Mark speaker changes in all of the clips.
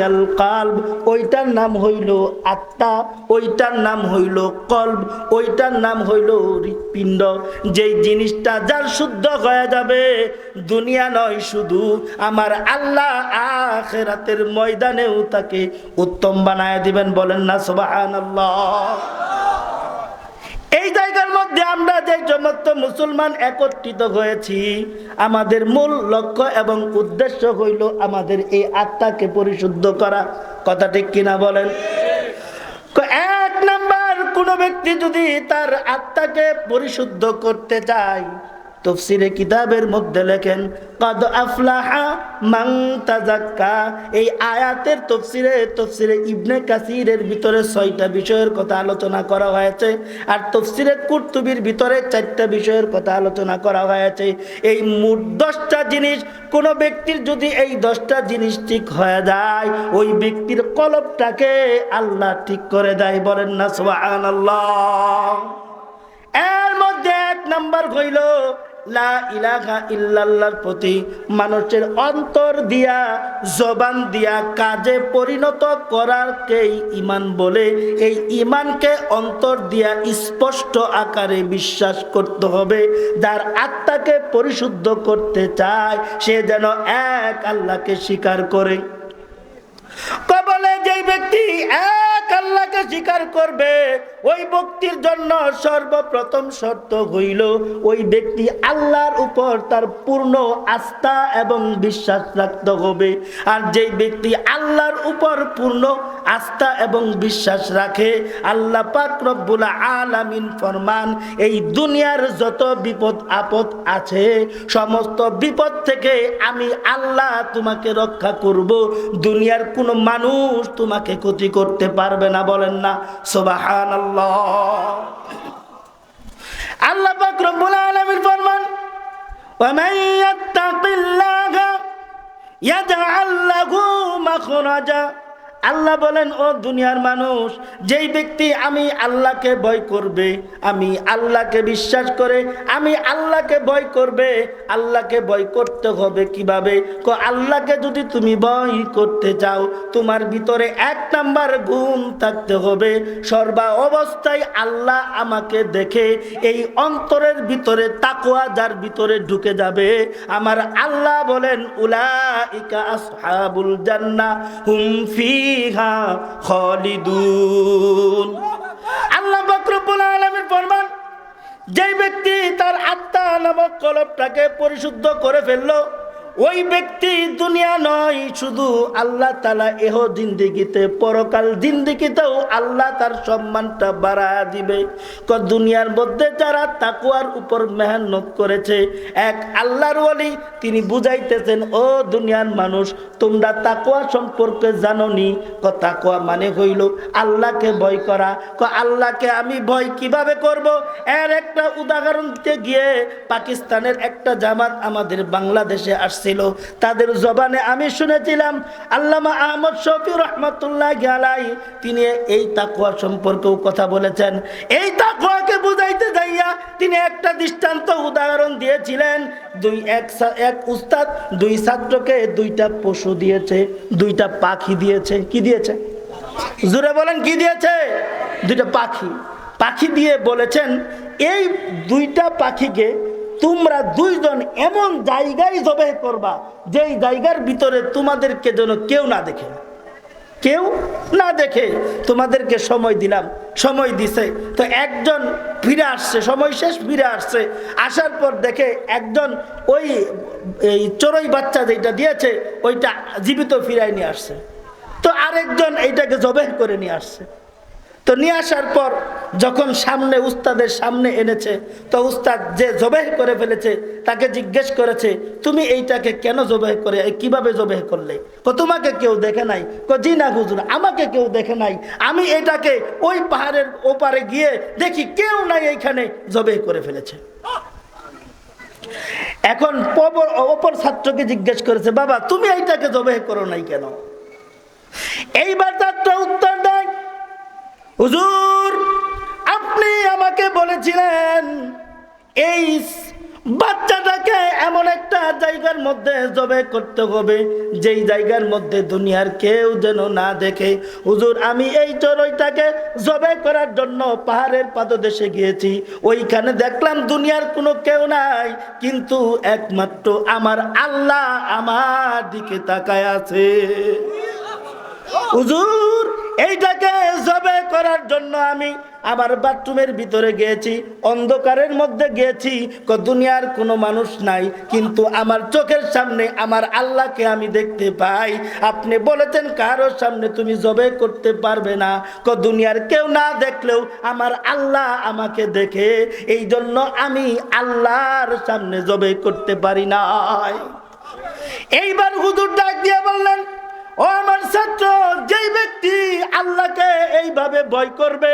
Speaker 1: হিয়াল কালব, ওইটার নাম হইল আত্মা, ওইটার নাম হইল কলব, ওইটার নাম হইল হৃৎপিণ্ড। যেই জিনিসটা যার শুদ্ধ হয়ে যাবে, দুনিয়া নয় শুধু, আমার আল্লাহ আখিরাতের ময়দানেও তাকে উত্তম বানায় দিবেন। বলেন না সুবহানাল্লাহ। এই জায়গার মধ্যে আমরা যে সমস্ত মুসলমান একত্রিত হয়েছি, আমাদের মূল লক্ষ্য এবং উদ্দেশ্য হইল আমাদের এই আত্মাকে পরিশুদ্ধ করা। কথা ঠিক কিনা বলেন? এক নাম্বার, কোন ব্যক্তি যদি তার আত্মাকে পরিশুদ্ধ করতে চায়, তাফসীরে কিতাবের মধ্যে লেখেন কাদ আফলাহা মান তাযাক্কা। এই আয়াতের তফসিরে ইবনে কাসিরের ভিতরে 6টা বিষয়ের কথা আলোচনা করা হয়েছে, আর তফসিরে কুরতুবির ভিতরে 4টা বিষয়ের কথা আলোচনা করা হয়েছে। এই মোট 10টা জিনিস, কোন ব্যক্তির যদি এই 10টা জিনিস ঠিক হয়ে যায়, ওই ব্যক্তির কলবটাকে আল্লাহ ঠিক করে দেয়। বলেন না সুবহানাল্লাহ। এর মধ্যে এক নাম্বার হইল লা ইলাহা ইল্লাল্লাহর প্রতি মানুষের অন্তর দিয়া, জবান দিয়া কাজে পরিণত করারকেই ঈমান বলে। এই ঈমানকে অন্তর দিয়া স্পষ্ট আকারে বিশ্বাস করতে হবে। যার আত্মাকে পরিশুদ্ধ করতে চায়, সে যেন এক আল্লাহকে স্বীকার করে। কবলে যেই ব্যক্তি এক আল্লাহকে স্বীকার করবে, ওই ব্যক্তির জন্য সর্বপ্রথম শর্ত হইল ওই ব্যক্তি আল্লাহর উপর তার পূর্ণ আস্থা এবং বিশ্বাস রাখতে হবে। আর যেই ব্যক্তি আল্লাহর উপর পূর্ণ আস্থা এবং বিশ্বাস রাখে, আল্লাহ পাক রব্বুল আলামিন ফরমান, এই দুনিয়ার যত বিপদ আপদ আছে, সমস্ত বিপদ থেকে আমি আল্লাহ তোমাকে রক্ষা করব, দুনিয়ার কোনো মানুষ তোমাকে ক্ষতি করতে পারবে না। বলেন না সুবহানাল্লাহ। আল্লাহ পাক রব্বুল আলামিন ফরমান, ওয়া মান ইয়াত্তাকিল্লাহা ইয়াজআল লাহু মাখরাজা। আল্লাহ বলেন, ও দুনিয়ার মানুষ, যেই ব্যক্তি আমি আল্লাহকে ভয় করবে, আমি আল্লাহকে বিশ্বাস করে আমি আল্লাহকে ভয় করবে। আল্লাহকে ভয় করতে হবে কিভাবে? আল্লাহকে যদি তুমি ভয় করতে চাও, তোমার ভিতরে এক নাম্বার গুণ থাকতে হবে, সর্বা অবস্থায় আল্লাহ আমাকে দেখে। এই অন্তরের ভিতরে তাকওয়া যার ভিতরে ঢুকে যাবে, আমার আল্লাহ বলেন, উলাইকা আসহাবুল জান্নাহ হুম ফিহা খালিদুন। আল্লাহ পাক রব্বুল আলামিন ফরমান, যেই ব্যক্তি তার আত্মা নামক কলবটাকে পরিশুদ্ধ করে ফেললো, ওই ব্যক্তি দুনিয়া নয় শুধু, আল্লাহ তাআলা এহ জিন্দেগিতে, পরকাল জিন্দেগিতেও আল্লাহ তার সম্মানটা বাড়ায়া দিবে। দুনিয়ার মধ্যে যারা তাকওয়ার উপর মেহনত করেছে, এক আল্লাহর ওয়ালি তিনি বুঝাইতেছেন, ও দুনিয়ার মানুষ, তোমরা তাকওয়া সম্পর্কে জানোনি? তাকওয়া মানে হইল আল্লাহকে ভয় করা। আল্লাহকে আমি ভয় কিভাবে করব? এর একটা উদাহরণ দিতে গিয়ে, পাকিস্তানের একটা জামাত আমাদের বাংলাদেশে আসছে, তাদের জবানে আমি শুনেছিলাম আল্লামা আহমদ শফি রহমাতুল্লাহি আলাইহি তিনি এই তাকওয়া সম্পর্কেও কথা বলেছেন। এই তাকওয়াকে বুঝাইতে যাইয়া তিনি একটা দৃষ্টান্ত উদাহরণ দিয়েছিলেন। এক উস্তাদ 2 ছাত্রকে 2টা পশু দিয়েছে, 2টা পাখি দিয়েছে। কি দিয়েছে? জোরে বলেন, কি দিয়েছে? 2টা পাখি দিয়ে বলেছেন, এই 2টা পাখিকে তোমরা 2 জন এমন জায়গায় জবাই করবা, যেই জায়গার ভিতরে তোমাদেরকে যেন কেউ না দেখে। তোমাদেরকে সময় দিলাম, সময় দিছে। তো একজন ফিরে আসছে, সময় শেষ, ফিরে আসছে। আসার পর দেখে একজন ওই চড়ুই বাচ্চা যেটা দিয়েছে ওইটা জীবিত ফিরায় নিয়ে আসছে। তো আরেকজন এইটাকে জবাই করে নিয়ে আসছে। তো নিয়ে আসার পর যখন সামনে উস্তাদের সামনে এনেছে, তো উস্তাদ যে জবাই করে ফেলেছে তাকে জিজ্ঞেস করেছে, তুমি এইটাকে কেন জবাই করে, কিভাবে জবাই করলে? তোমাকে কেউ দেখে নাই? জি না হুজুর, আমাকে কেউ দেখে নাই। আমি এটাকে ওই পাহাড়ের ওপারে গিয়ে দেখি কেউ নাই, এইখানে জবাই করে ফেলেছে। এখন অপর ছাত্রকে জিজ্ঞেস করেছে, বাবা তুমি এইটাকে জবাই করো নাই কেন? এইবার ছাত্র উত্তর দেয়, হুজুর আপনি আমাকে বলেছিলেন এই বাচ্চাটাকে এমন একটা জায়গার মধ্যে জবে করতে হবে যেই জায়গার মধ্যে দুনিয়ার কেউ যেন না দেখে। হুজুর আমি এই চড়ুইটাকে জবে করার জন্য পাহাড়ের পাদদেশে গিয়েছি, ওইখানে দেখলাম দুনিয়ার কোনো কেউ নাই, কিন্তু একমাত্র আমার আল্লাহ আমার দিকে তাকায় আছে। হুজুর এইটাকে জবে করার জন্য আমি আবার বাথরুমের ভিতরে গিয়েছি, অন্ধকারের মধ্যে গিয়েছি, দুনিয়ার কোনো মানুষ নাই, কিন্তু আমার চোখের সামনে আমার আল্লাহকে আমি দেখতে পাই। আপনি বলেছেন কারোর সামনে তুমি জবে করতে পারবে না, দুনিয়ার কেউ না দেখলেও আমার আল্লাহ আমাকে দেখে, এই জন্য আমি আল্লাহর সামনে জবে করতে পারি না। এইবার হুজুর ডাক দিয়ে বললেন, ও আমার ছাত্র, যেই ব্যক্তি আল্লাহকে এইভাবে ভয় করবে,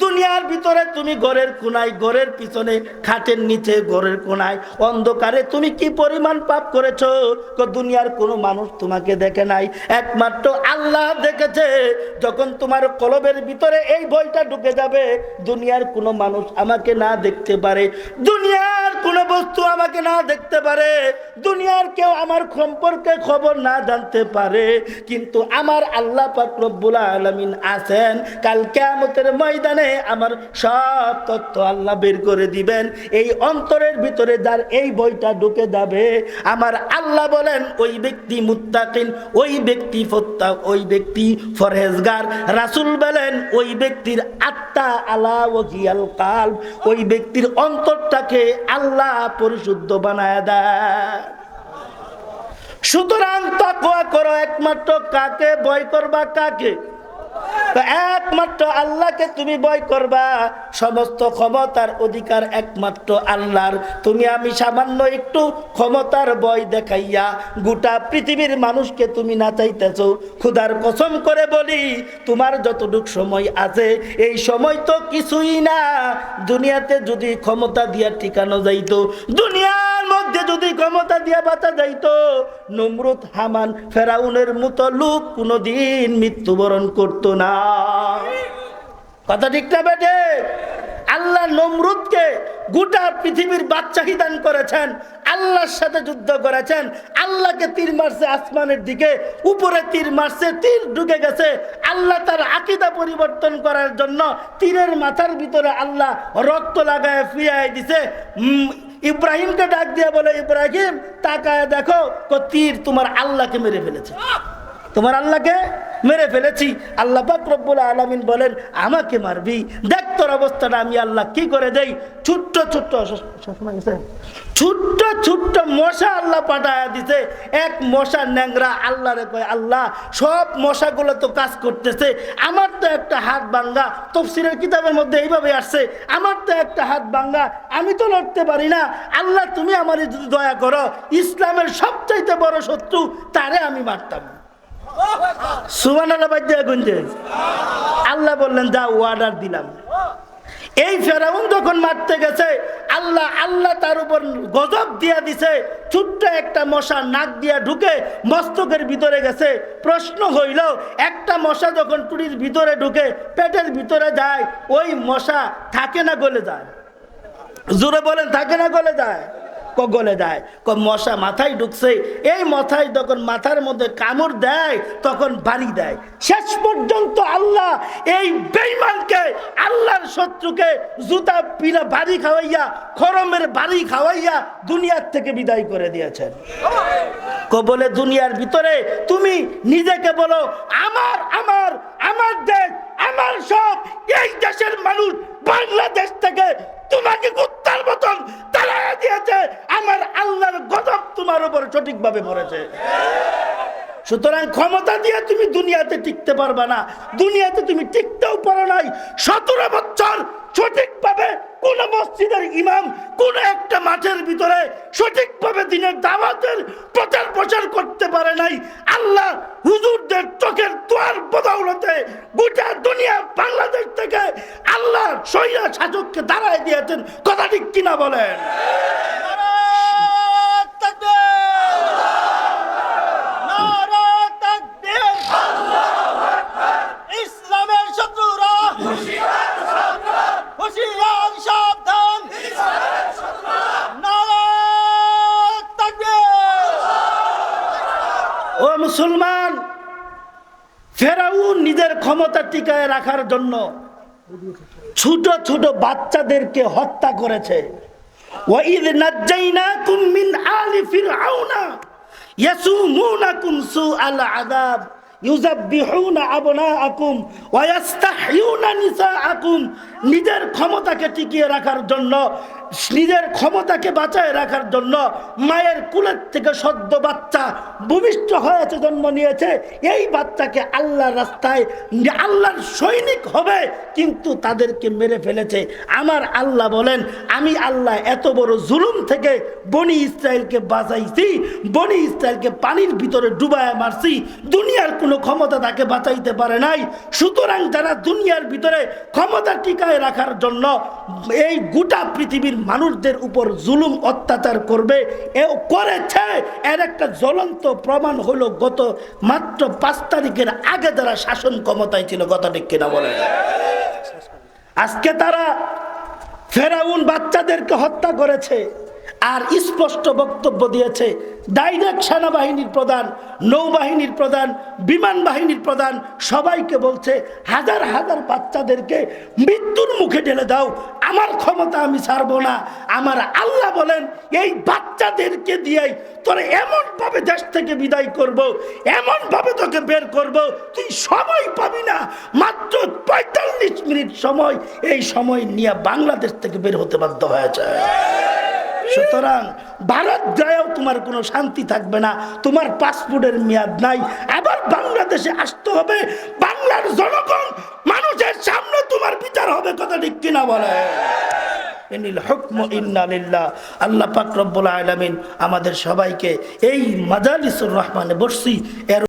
Speaker 1: দুনিয়ার ভিতরে তুমি ঘরের কোনায়, ঘরের পিছনে, খাটের নিচে, ঘরের কোনায় অন্ধকারে তুমি কি পরিমাণ পাপ করেছো, দুনিয়ার কোনো মানুষ তোমাকে দেখে নাই, একমাত্র আল্লাহ দেখেছে। যখন তোমার কলবের ভিতরে এই ভয়টা ঢুকে যাবে, দুনিয়ার কোনো মানুষ আমাকে না দেখতে পারে, দুনিয়ার কোনো বস্তু আমাকে না দেখতে পারে, দুনিয়ার কেউ আমার সম্পর্কে খবর না জানতে পারে, কিন্তু আমার আল্লাহ পাক রব্বুল আলামিন আছেন। কাল কিয়ামতের ময়দানে আমার সব তথ্য আল্লাহ বের করে দিবেন। এই অন্তরের ভিতরে যার এই ভয়টা ঢুকে যাবে, আমার আল্লাহ বলেন ওই ব্যক্তি মুত্তাকিন, ওই ব্যক্তি ওই ব্যক্তি ফরহেজগার। রাসূল বলেন ওই ব্যক্তির আত্মা আলা ওয়াহিয়াল কালব, ওই ব্যক্তির অন্তরটাকে আল্লাহ পরিশুদ্ধ বানায় দেয়। সুতরাং তাকওয়া করো, একমাত্র কাকে ভয় করবা? কাকে? একমাত্র আল্লাহকে তুমি ভয় করবা। সমস্ত ক্ষমতার অধিকার একমাত্র আল্লাহর। তুমি আমি সামান্য একটু ক্ষমতার ভয় দেখাইয়া গোটা পৃথিবীর মানুষকে তুমি নাচাইতেছো। খোদার কসম করে বলি, তোমার যতটুক সময় আছে এই সময় তো কিছুই না। দুনিয়াতে যদি ক্ষমতা দিয়া টিকানো যাইতো, দুনিয়ার মধ্যে যদি ক্ষমতা দিয়া বাঁচা যাইতো, নমরুদ, হামান, ফেরাউনের মতো লোক কোনোদিন মৃত্যুবরণ করতো না। কথা ঠিক না বেটে? আল্লাহ নমরুদকে গোটা পৃথিবীর বাদশাহী দান করেছেন, আল্লাহর সাথে যুদ্ধ করেছেন, আল্লাহকে তীর মারছে আসমানের দিকে, উপরে তীর মারছে, তীর ঢুকে গেছে। আল্লাহ তার আকীদা পরিবর্তন করার জন্য তীরের মাথার ভিতরে আল্লাহ রক্ত লাগায় ফিরাই দিছে। ইব্রাহিমকে ডাক দিয়ে বলে, ইব্রাহিম তাকায় দেখো, তীর তোমার আল্লাহকে মেরে ফেলেছে, তোমার আল্লাহকে মেরে ফেলেছি। আল্লাহ পাক রব্বুল আলামিন বলেন, আমাকে মারবি? দেখ তোর অবস্থাটা আমি আল্লাহ কি করে দেই। ছোট্ট ছোট্ট ছোট্ট ছোট্ট মশা আল্লাহ পাঠায়া দিছে। এক মশা ন্যাংরা আল্লাহরে কয়, আল্লাহ সব মশাগুলো তো কাজ করতেছে, আমার তো একটা হাত ভাঙ্গা। তাফসীরের কিতাবের মধ্যে এইভাবে আসছে, আমার তো একটা হাত ভাঙ্গা, আমি তো লড়তে পারি না। আল্লাহ তুমি আমার যদি দয়া করো, ইসলামের সবচাইতে বড় শত্রু তারে আমি মারতাম। সুবহানাল্লাহ বাদ গুনছে। আল্লাহ বললেন যাও, অর্ডার দিলাম। এই ফেরাউন যখন মারতে গেছে, আল্লাহ তার উপর গজব দিয়া দিছে। ছোট্ট একটা মশা নাক দিয়া ঢুকে মস্তকের ভিতরে গেছে। প্রশ্ন হইল, একটা মশা যখন টুটির ভিতরে ঢুকে পেটের ভিতরে যায়, ওই মশা থাকে না গলে যায়? জোরে বলেন, থাকে না গলে যায়? গলে যায়। মশা মাথায় ঢুকছে, এই মাথায় যখন মাথার মধ্যে কামড় দেয় তখন বাড়ি দেয়। শেষ পর্যন্ত আল্লাহ এই বেঈমানকে, আল্লাহর শত্রুকে জুতা পিলা বাড়ি খাওয়াইয়া, খরমের বাড়ি খাওয়াইয়া দুনিয়ার থেকে বিদায় করে দিয়েছেন। বলে দুনিয়ার ভিতরে তুমি নিজেকে বলো আমার আমার আমার দেশ, আমার সব। এই দেশের মানুষ বাংলাদেশ থেকে তোমাকে কুত্তার মতন তাড়াইয়া দিয়েছে। আমার আল্লাহর গজব তোমার উপর সঠিকভাবে পড়েছে। সুতরাং ক্ষমতা দিয়ে তুমি দুনিয়াতে টিকতে পারবা না। দুনিয়াতে তুমি টিকতেও পারো নাই। 17 বছর সঠিকভাবে কোন মসজিদের ইমাম কোন একটা মাঠের ভিতরে সঠিকভাবে দিনের দাওয়াতের প্রচার প্রসার করতে পারে নাই। আল্লাহ হুজুরদের চোখের দোয়ার বদৌলতে গোটা দুনিয়া বাংলাদেশ থেকে আল্লাহ স্বৈরা শাসককে দাঁড়ায় দিয়েছেন। কথা ঠিক কিনা বলেন?
Speaker 2: ইসলামের শত্রুরা হুঁশিয়ার সাবধান, নারায়ে
Speaker 1: ফেরাউন নিজের ক্ষমতা টিকায় রাখার জন্য ছোট ছোট বাচ্চাদেরকে হত্যা করেছে। ওয়াইদ নাজ্জাইনাকুম মিন আলি ফিরআউনা ইয়াসুমুনাকুম সুআল আযাব ইউযাব্বিহুনা আবনাআকুম ওয়া ইস্তাহইউনা নিসাআকুম। নিজের ক্ষমতাকে টিকিয়ে রাখার জন্য, নিজের ক্ষমতাকে বাঁচায় রাখার জন্য মায়ের কুলের থেকে সদ্য বাচ্চা ভূমিষ্ঠ হয়েছে, জন্ম নিয়েছে, এই বাচ্চাকে আল্লাহর রাস্তায় আল্লাহর সৈনিক হবে, কিন্তু তাদেরকে মেরে ফেলেছে। আমার আল্লাহ বলেন, আমি আল্লাহ এত বড় জুলুম থেকে বনি ইসরায়েলকে বাঁচাইছি, বনি ইসরায়েলকে পানির ভিতরে ডুবায় মারছি, দুনিয়ার কোনো ক্ষমতা তাকে বাঁচাইতে পারে নাই। সুতরাং যারা দুনিয়ার ভিতরে ক্ষমতা টিকায় রাখার জন্য এই গোটা পৃথিবীর মানুষদের উপর জুলুম অত্যাচার করবে, এও করেছে, এর একটা জ্বলন্ত প্রমাণ হলো গত মাত্র 5 তারিখের আগে যারা শাসন ক্ষমতায় ছিল। কথা ঠিক কিনা বলে? আজকে তারা ফেরাউন বাচ্চাদেরকে হত্যা করেছে আর স্পষ্ট বক্তব্য দিয়েছে। ডাইরেক্ট সেনাবাহিনীর প্রধান, নৌবাহিনীর প্রধান, বিমান বাহিনীর প্রধান সবাইকে বলছে, হাজার হাজার বাচ্চাদেরকে মৃত্যুর মুখে ঠেলে দাও, আমার ক্ষমতা আমি ছাড়বো না। আমার আল্লাহ বলেন, এই বাচ্চাদেরকে দিয়েই তোরা এমন ভাবে দেশ থেকে বিদায় করব, এমন ভাবে তোকে বের করব, তুই সময় পাবি না। মাত্র 45 মিনিট সময়, এই সময় নিয়ে বাংলাদেশ থেকে বের হতে বাধ্য হয়েছে। সুতরাং ভারত যায়ও তোমার কোনো শান্তি থাকবে না, তোমার পাসপোর্টের মেয়াদ নাই, আবার বাংলাদেশে আসতে হবে। বাংলার জনগণ মানুষের সামনে তোমার বিচার হবে। কথা ঠিক কিনা বলে? ইনিল হুকমু ইন্না লিল্লাহ। আল্লাহ পাক রব্বুল আলামিন আমাদের সবাইকে এই মাজালিসুর রহমানে বসছি এর